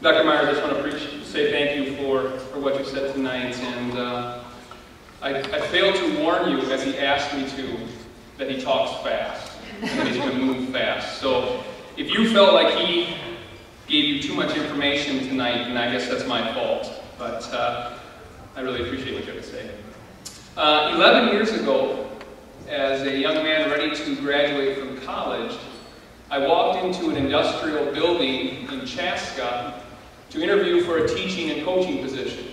Dr. Myers, I just want to say thank you for what you said tonight, and I failed to warn you as he asked me to that he talks fast, and that he's going to move fast. So if you felt like he gave you too much information tonight, then I guess that's my fault, but I really appreciate what you have to say. 11 years ago, as a young man ready to graduate from college, I walked into an industrial building in Chaska to interview for a teaching and coaching position.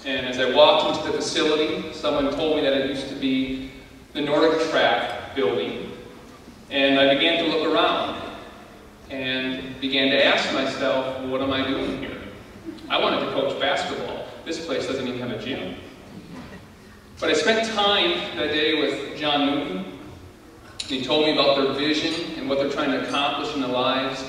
And as I walked into the facility, someone told me that it used to be the Nordic Track building. And I began to look around and began to ask myself, what am I doing here? I wanted to coach basketball. This place doesn't even have a gym. But I spent time that day with John Newton, and he told me about their vision and what they're trying to accomplish in the lives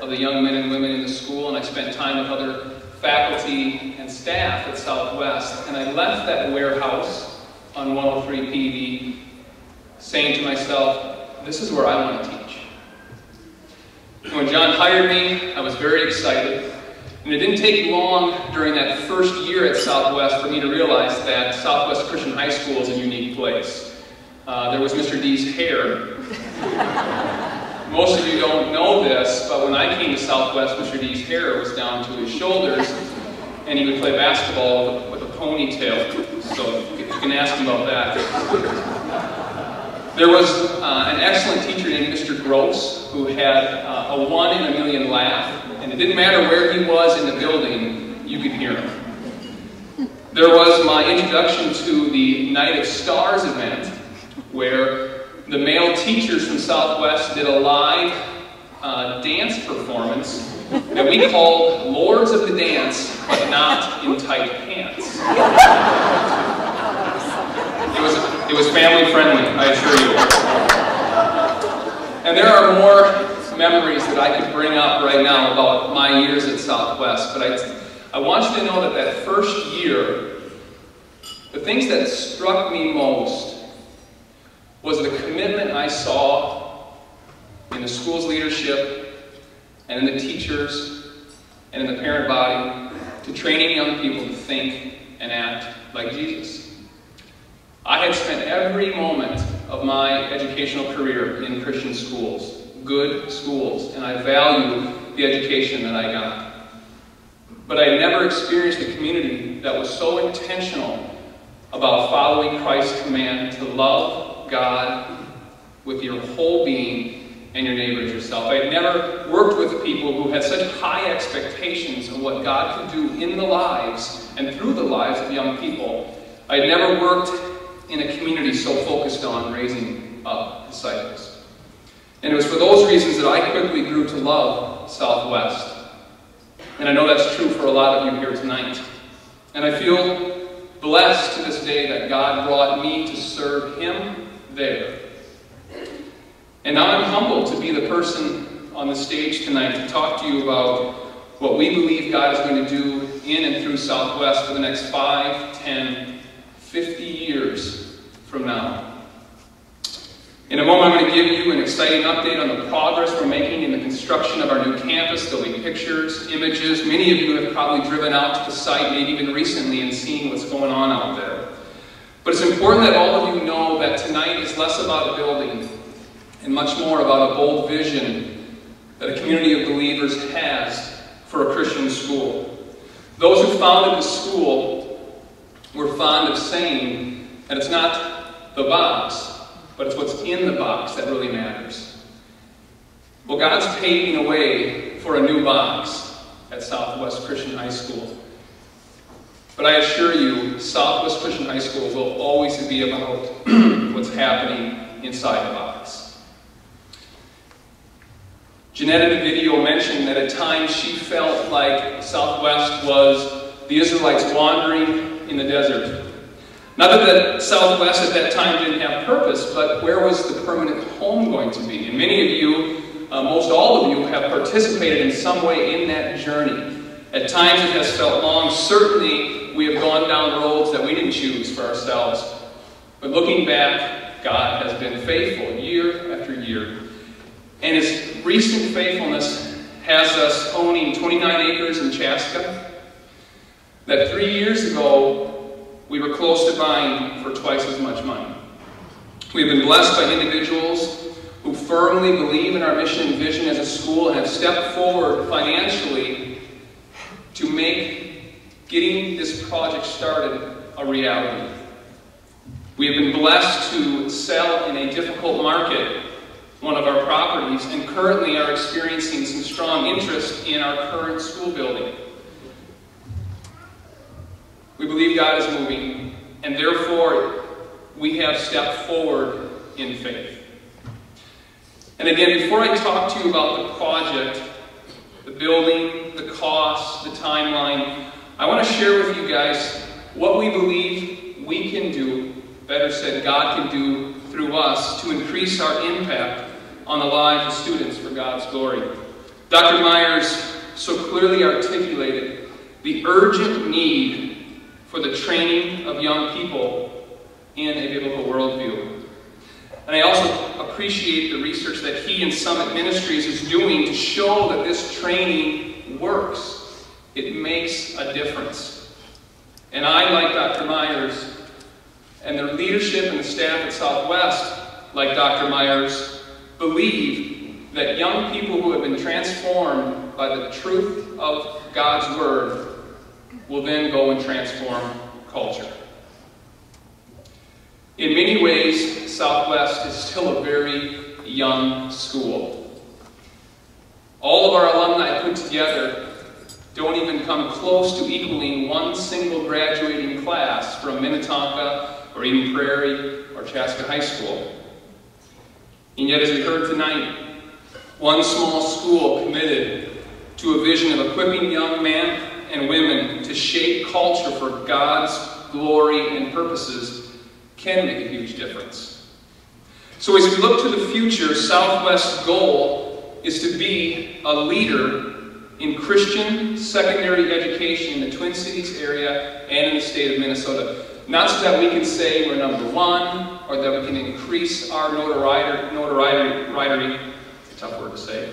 of the young men and women in the school, and I spent time with other faculty and staff at Southwest, and I left that warehouse on 103 PV saying to myself, this is where I want to teach. And when John hired me, I was very excited, and it didn't take long during that first year at Southwest for me to realize that Southwest Christian High School is a unique place. There was Mr. D's hair. Most of you don't know this, but when I came to Southwest, Mr. D's hair was down to his shoulders, and he would play basketball with a ponytail. So you can ask him about that. There was an excellent teacher named Mr. Gross, who had a 1 in a million laugh, and it didn't matter where he was in the building, you could hear him. There was my introduction to the Night of Stars event, where the male teachers from Southwest did a live dance performance that we called Lords of the Dance, but not in tight pants. It was family friendly, I assure you. And there are more memories that I could bring up right now about my years at Southwest, but I want you to know that that first year, the things that struck me most was the commitment I saw in the school's leadership and in the teachers and in the parent body to training young people to think and act like Jesus. I had spent every moment of my educational career in Christian schools, good schools, and I value the education that I got. But I had never experienced a community that was so intentional about following Christ's command to love God with your whole being and your neighbor as yourself. I had never worked with people who had such high expectations of what God could do in the lives and through the lives of young people. I had never worked in a community so focused on raising up disciples. And it was for those reasons that I quickly grew to love Southwest. And I know that's true for a lot of you here tonight. And I feel blessed to this day that God brought me to serve Him there. And now I'm humbled to be the person on the stage tonight to talk to you about what we believe God is going to do in and through Southwest for the next 5, 10, 50 years from now. In a moment, I'm going to give you an exciting update on the progress we're making in the construction of our new campus. There'll be pictures, images. Many of you have probably driven out to the site, maybe even recently, and seen what's going on out there. But it's important that all of you know that tonight is less about a building and much more about a bold vision that a community of believers has for a Christian school. Those who founded the school were fond of saying that it's not the box, but it's what's in the box that really matters. Well, God's paving a way for a new box at Southwest Christian High School. But I assure you, Southwest Christian High School will always be about what's happening inside the box. Jeanette in the video mentioned that at times she felt like Southwest was the Israelites wandering in the desert. Not that Southwest at that time didn't have purpose, but where was the permanent home going to be? And many of you, most all of you, have participated in some way in that journey. At times it has felt long. Certainly we have gone down roads that we didn't choose for ourselves. But looking back, God has been faithful year after year. And His recent faithfulness has us owning 29 acres in Chaska, that 3 years ago we were close to buying for twice as much money. We've been blessed by individuals who firmly believe in our mission and vision as a school and have stepped forward financially to make getting this project started a reality. We have been blessed to sell in a difficult market one of our properties and currently are experiencing some strong interest in our current school building. We believe God is moving, and therefore we have stepped forward in faith. And again, before I talk to you about the project, the building, the cost, the timeline, I want to share with you guys what we believe we can do, better said, God can do through us to increase our impact on the lives of students for God's glory. Dr. Myers so clearly articulated the urgent need for the training of young people in a biblical worldview. And I also appreciate the research that he and Summit Ministries is doing to show that this training works. It makes a difference. And I, like Dr. Myers, and the leadership and the staff at Southwest, like Dr. Myers, believe that young people who have been transformed by the truth of God's Word will then go and transform culture. In many ways, Southwest is still a very young school. All of our alumni put together don't even come close to equaling one single graduating class from Minnetonka or Eden Prairie or Chaska High School. And yet, as we heard tonight, one small school committed to a vision of equipping young men and women to shape culture for God's glory and purposes can make a huge difference. So as we look to the future, Southwest's goal is to be a leader in Christian secondary education in the Twin Cities area and in the state of Minnesota. Not so that we can say we're number one, or that we can increase our notoriety, it's a tough word to say,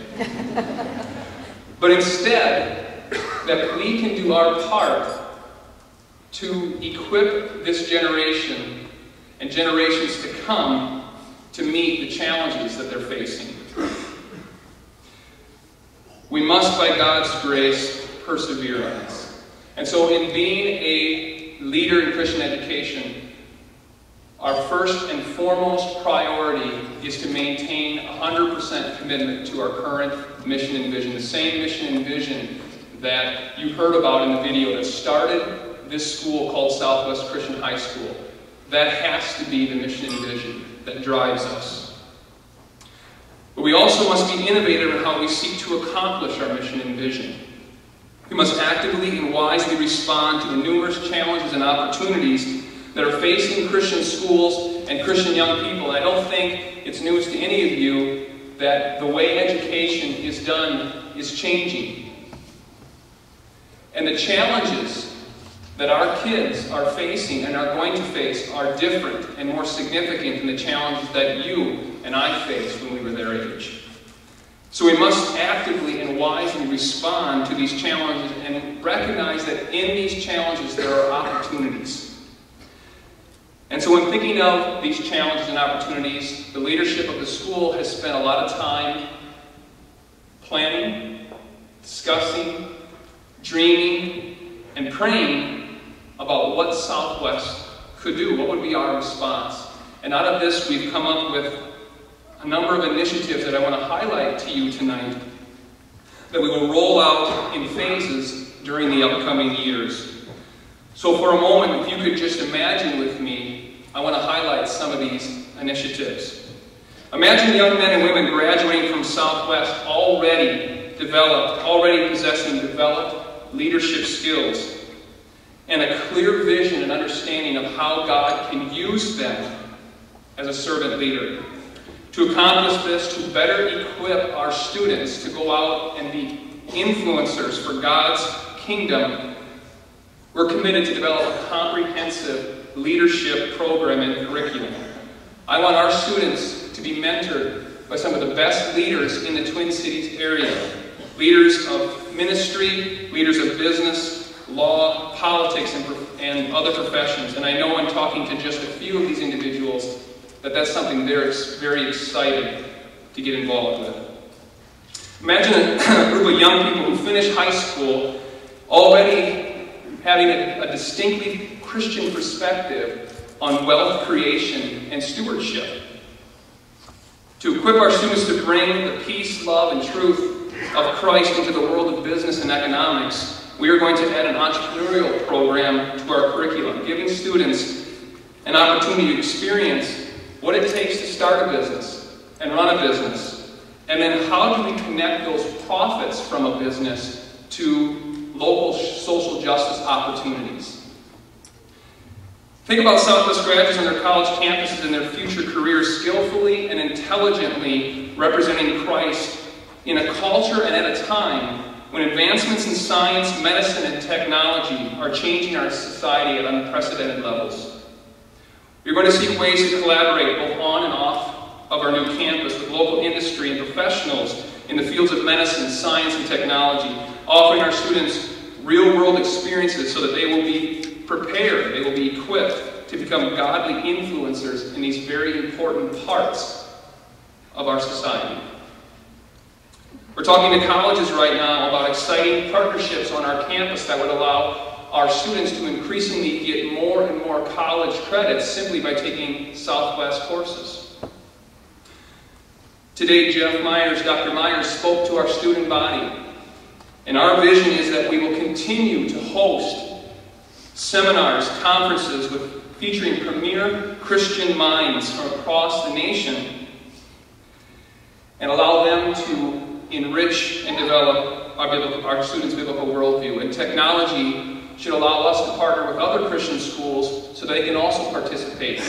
but instead that we can do our part to equip this generation and generations to come to meet the challenges that they're facing. We must, by God's grace, persevere in this. And so in being a leader in Christian education, our first and foremost priority is to maintain 100% commitment to our current mission and vision, the same mission and vision that you heard about in the video that started this school called Southwest Christian High School. That has to be the mission and vision that drives us. But we also must be innovative in how we seek to accomplish our mission and vision. We must actively and wisely respond to the numerous challenges and opportunities that are facing Christian schools and Christian young people. I don't think it's news to any of you that the way education is done is changing. And the challenges that our kids are facing and are going to face are different and more significant than the challenges that you and I faced when we were their age. So we must actively and wisely respond to these challenges and recognize that in these challenges there are opportunities. And so when thinking of these challenges and opportunities, the leadership of the school has spent a lot of time planning, discussing, dreaming, and praying about what Southwest could do, what would be our response. And out of this, we've come up with a number of initiatives that I want to highlight to you tonight that we will roll out in phases during the upcoming years. So for a moment, if you could just imagine with me, I want to highlight some of these initiatives. Imagine young men and women graduating from Southwest already possessing developed leadership skills and a clear vision and understanding of how God can use them as a servant leader. To accomplish this, to better equip our students to go out and be influencers for God's kingdom, we're committed to develop a comprehensive leadership program and curriculum. I want our students to be mentored by some of the best leaders in the Twin Cities area. leaders of ministry, leaders of business, law, politics, and other professions. And I know in talking to just a few of these individuals that that's something they're very excited to get involved with. Imagine a group of young people who finish high school already having a distinctly Christian perspective on wealth creation and stewardship. To equip our students to bring the peace, love, and truth of Christ into the world of business and economics, we are going to add an entrepreneurial program to our curriculum, giving students an opportunity to experience what it takes to start a business and run a business, and then how do we connect those profits from a business to local social justice opportunities. Think about Southwest graduates on their college campuses and their future careers skillfully and intelligently representing Christ in a culture and at a time when advancements in science, medicine, and technology are changing our society at unprecedented levels. You're going to see ways to collaborate both on and off of our new campus with local industry and professionals in the fields of medicine, science, and technology, offering our students real-world experiences so that they will be prepared, they will be equipped to become godly influencers in these very important parts of our society. We're talking to colleges right now about exciting partnerships on our campus that would allow our students to increasingly get more and more college credits simply by taking Southwest courses. Today, Dr. Myers spoke to our student body, and our vision is that we will continue to host seminars, conferences featuring premier Christian minds from across the nation and allow them to enrich and develop our students' biblical worldview. And technology should allow us to partner with other Christian schools so they can also participate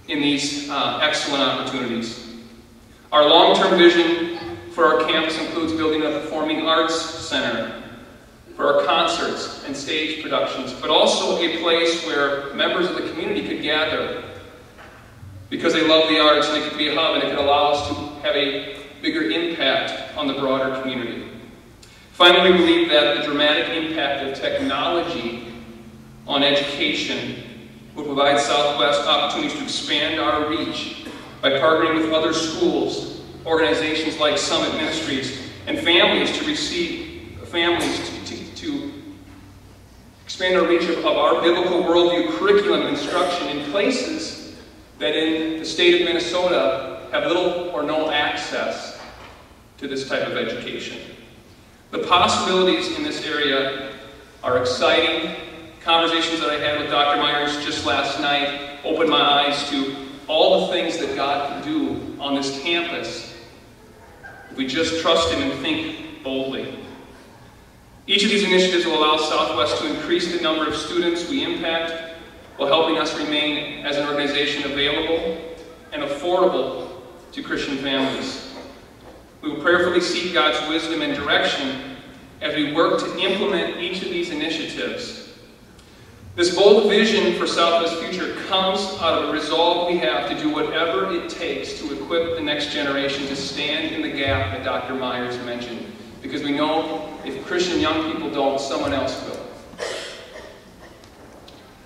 in these excellent opportunities. Our long-term vision for our campus includes building a performing arts center for our concerts and stage productions, but also a place where members of the community could gather because they love the arts, and it could be a hub, and it could allow us to have a bigger impact on the broader community. Finally, we believe that the dramatic impact of technology on education will provide Southwest opportunities to expand our reach by partnering with other schools, organizations like Summit Ministries, and families to expand our reach of our biblical worldview curriculum and instruction in places that in the state of Minnesota have little or no access to this type of education. The possibilities in this area are exciting. Conversations that I had with Dr. Myers just last night opened my eyes to all the things that God can do on this campus if we just trust Him and think boldly. Each of these initiatives will allow Southwest to increase the number of students we impact while helping us remain as an organization available and affordable to Christian families. We will prayerfully seek God's wisdom and direction as we work to implement each of these initiatives. This bold vision for Southwest's future comes out of the resolve we have to do whatever it takes to equip the next generation to stand in the gap that Dr. Myers mentioned. Because we know if Christian young people don't, someone else will.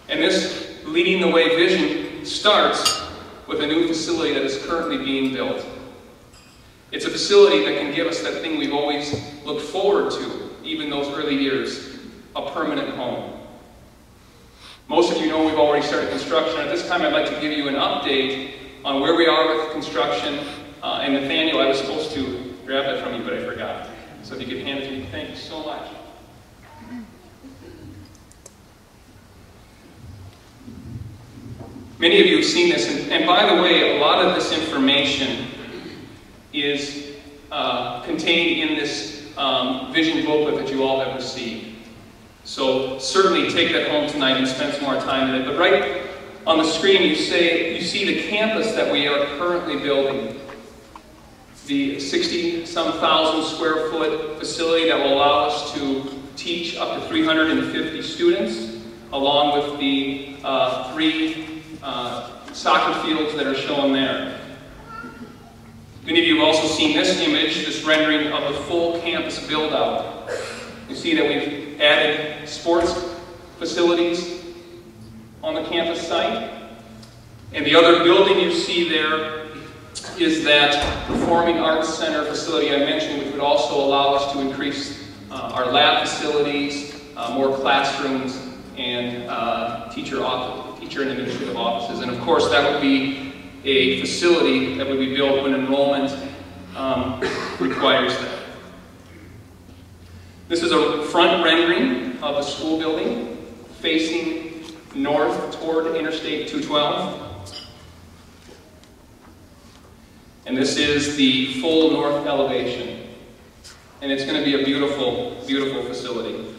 And this leading the way vision starts with a new facility that is currently being built. It's a facility that can give us that thing we've always looked forward to, even those early years, a permanent home. Most of you know we've already started construction. At this time, I'd like to give you an update on where we are with construction. And Nathaniel, I was supposed to grab that from you, but I forgot. So if you could hand it to me, thank you so much. Many of you have seen this, and by the way, a lot of this information is contained in this vision booklet that you all have received. So certainly take that home tonight and spend some more time in it. But right on the screen you see the campus that we are currently building. The 60-some thousand square foot facility that will allow us to teach up to 350 students, along with the 3 soccer fields that are shown there. Many of you have also seen this image, this rendering of the full campus build-out. You see that we've added sports facilities on the campus site. And the other building you see there is that Performing Arts Center facility I mentioned, which would also allow us to increase our lab facilities, more classrooms, and teacher and administrative offices. And of course, that would be a facility that would be built when enrollment requires that. This is a front rendering of the school building facing north toward Interstate 212. And this is the full north elevation. And it's going to be a beautiful, beautiful facility.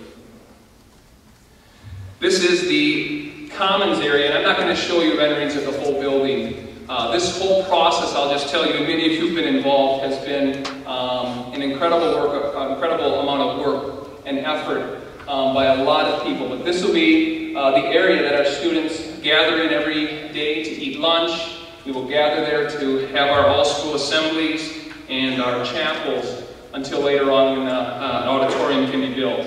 This is the commons area, and I'm not going to show you renderings of the whole building. This whole process, I'll just tell you, and many of you who've been involved, has been an incredible amount of work and effort by a lot of people. But this will be the area that our students gather in every day to eat lunch. We will gather there to have our all-school assemblies and our chapels until later on when an auditorium can be built.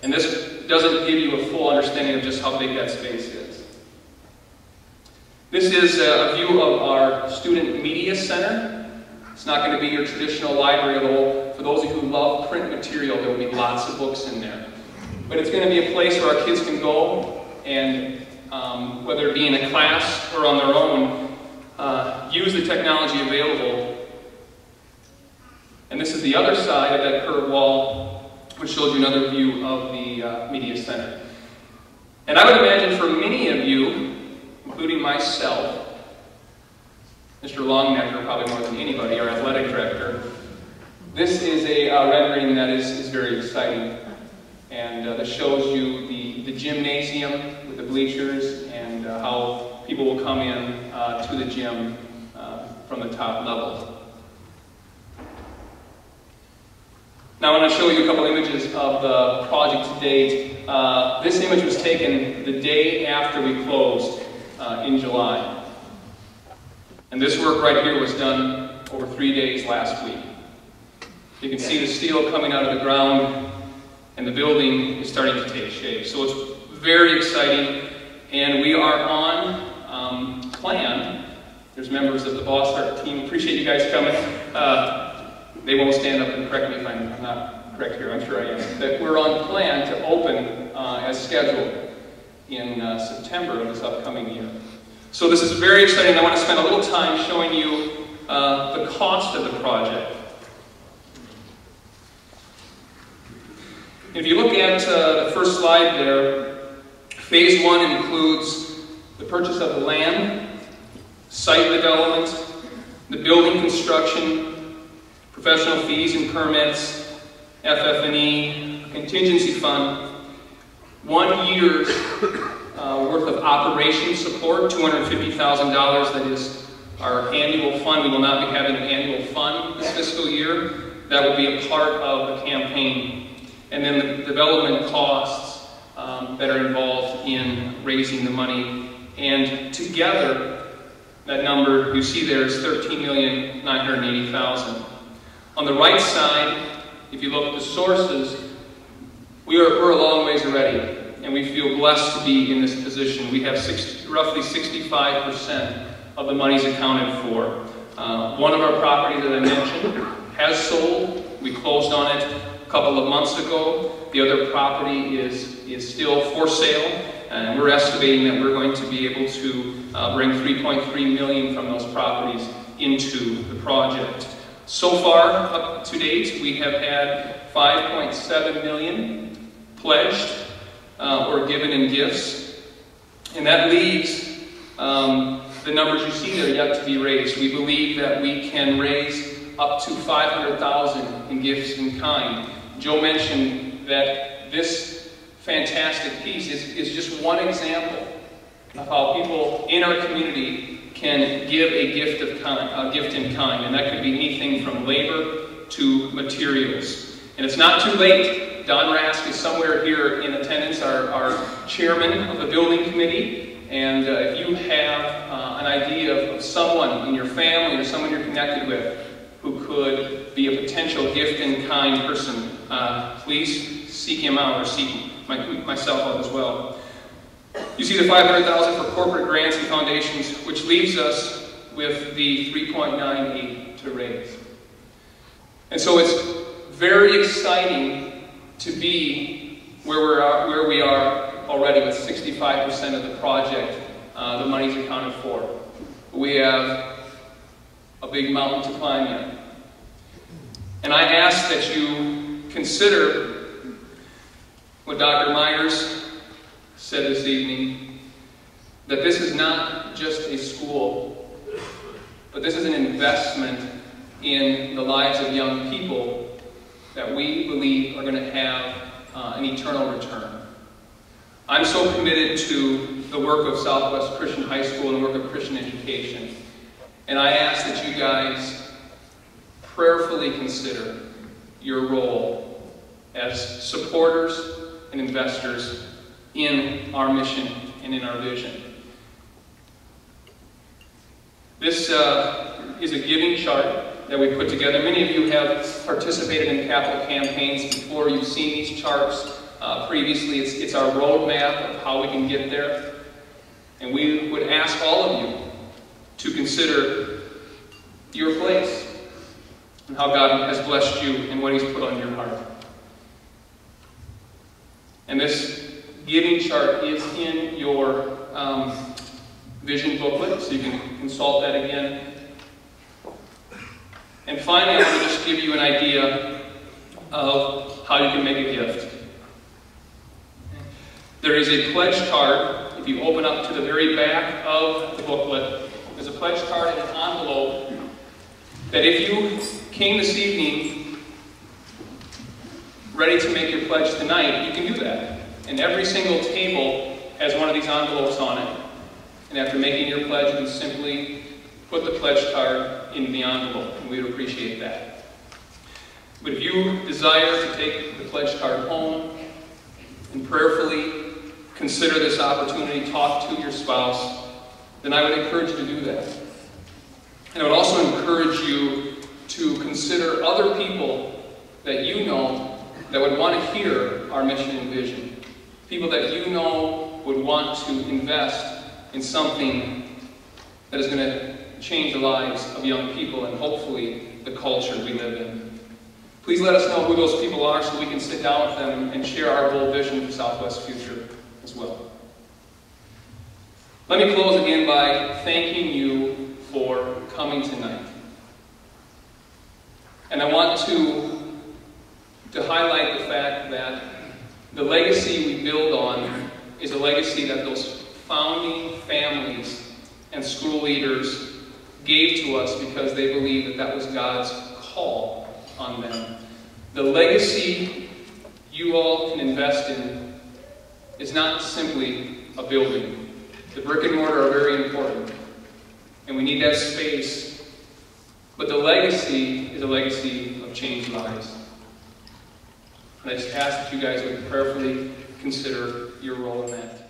And this doesn't give you a full understanding of just how big that space is. This is a view of our Student Media Center. It's not going to be your traditional library, although for those of you who love print material, there will be lots of books in there. But it's going to be a place where our kids can go and, whether it be in a class or on their own, use the technology available. And this is the other side of that curved wall, which shows you another view of the Media Center. And I would imagine for many of you, including myself, Mr. Longnecker, probably more than anybody, our athletic director, this is a rendering that is very exciting. And that shows you the gymnasium with the bleachers and how people will come in to the gym from the top level. Now I want to show you a couple images of the project to date. This image was taken the day after we closed in July. And this work right here was done over 3 days last week. You can see the steel coming out of the ground and the building is starting to take shape. So it's very exciting, and we are on plan. There's members of the Boss Art team. Appreciate you guys coming. They won't stand up and correct me if I'm not correct here. I'm sure I am. That we're on plan to open as scheduled in September of this upcoming year. So this is very exciting. I want to spend a little time showing you the cost of the project. If you look at the first slide there, phase one includes the purchase of the land, site development, the building construction, professional fees and permits, FF&E, contingency fund, 1 year's worth of operation support, $250,000. That is our annual fund. We will not be having an annual fund this fiscal year. That will be a part of the campaign. And then the development costs that are involved in raising the money. And together, that number you see there is $13,980,000. On the right side, if you look at the sources, we're a long ways already, and we feel blessed to be in this position. We have roughly 65% of the monies accounted for. One of our properties that I mentioned has sold. We closed on it a couple of months ago. The other property is still for sale, and we're estimating that we're going to be able to bring $3.3 million from those properties into the project. So far, up to date, we have had $5.7 million pledged or given in gifts, and that leaves the numbers you see there yet to be raised. We believe that we can raise up to $500,000 in gifts in kind. Joe mentioned that this fantastic piece is just one example of how people in our community can give a gift in kind, and that could be anything from labor to materials. And it's not too late. Don Rask is somewhere here in attendance, our chairman of the building committee, and if you have an idea of someone in your family or someone you're connected with who could be a potential gift in kind person, please seek him out, or seek myself out as well. You see the $500,000 for corporate grants and foundations, which leaves us with the $3.98 to raise. And so it's very exciting to be where we are already, with 65% of the project, the money's accounted for. We have a big mountain to climb yet. And I ask that you consider what Dr. Myers said this evening, that this is not just a school, but this is an investment in the lives of young people that we believe are going to have an eternal return. I'm so committed to the work of Southwest Christian High School and the work of Christian education. And I ask that you guys prayerfully consider your role as supporters and investors in our mission and in our vision. This is a giving chart that we put together. Many of you have participated in capital campaigns before. You've seen these charts previously. It's our roadmap of how we can get there. And we would ask all of you to consider your place and how God has blessed you and what He's put on your heart. And this giving chart is in your vision booklet, so you can consult that again. And finally, I want to just give you an idea of how you can make a gift. There is a pledge card. If you open up to the very back of the booklet, there's a pledge card in an envelope that if you came this evening ready to make your pledge tonight, you can do that. And every single table has one of these envelopes on it. And after making your pledge, you can simply put the pledge card in the envelope, and we would appreciate that. But if you desire to take the pledge card home and prayerfully consider this opportunity, talk to your spouse, then I would encourage you to do that. And I would also encourage you to consider other people that you know that would want to hear our mission and vision. People that you know would want to invest in something that is going to change the lives of young people and hopefully the culture we live in. Please let us know who those people are so we can sit down with them and share our bold vision for Southwest's future as well. Let me close again by thanking you for coming tonight. And I want to highlight the fact that the legacy we build on is a legacy that those founding families and school leaders gave to us because they believed that that was God's call on them. The legacy you all can invest in is not simply a building. The brick and mortar are very important, and we need that space, but the legacy is a legacy of changed lives. And I just ask that you guys would prayerfully consider your role in that.